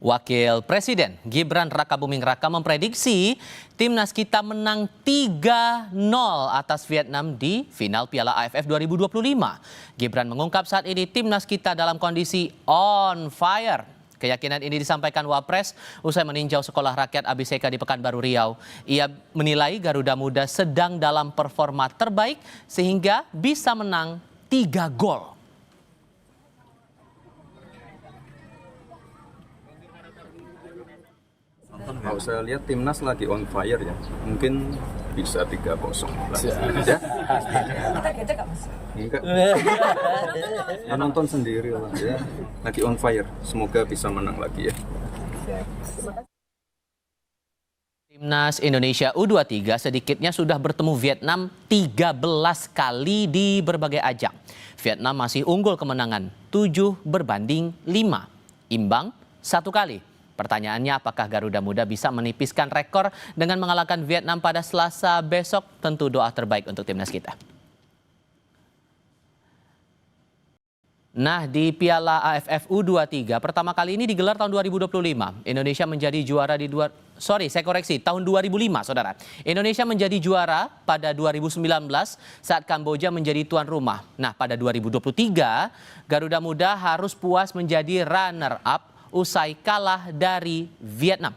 Wakil Presiden Gibran Rakabuming Raka memprediksi timnas kita menang 3-0 atas Vietnam di final Piala AFF 2025. Gibran mengungkap saat ini timnas kita dalam kondisi on fire. Keyakinan ini disampaikan Wapres usai meninjau Sekolah Rakyat ABCK di Pekanbaru Riau. Ia menilai Garuda Muda sedang dalam performa terbaik sehingga bisa menang 3 gol. Kalau saya lihat timnas lagi on fire ya, mungkin bisa 3-0 ya. Kita gede gak mas? Enggak. Ya, nonton sendiri lah ya. Lagi on fire, semoga bisa menang lagi ya. Timnas Indonesia U23 sedikitnya sudah bertemu Vietnam 13 kali di berbagai ajang. Vietnam masih unggul kemenangan 7-5, imbang 1 kali. Pertanyaannya, apakah Garuda Muda bisa menipiskan rekor dengan mengalahkan Vietnam pada Selasa besok? Tentu doa terbaik untuk timnas kita. Nah, di Piala AFF U23 pertama kali ini digelar tahun 2025. Indonesia menjadi juara tahun 2005, Saudara. Indonesia menjadi juara pada 2019 saat Kamboja menjadi tuan rumah. Nah, pada 2023 Garuda Muda harus puas menjadi runner up usai kalah dari Vietnam.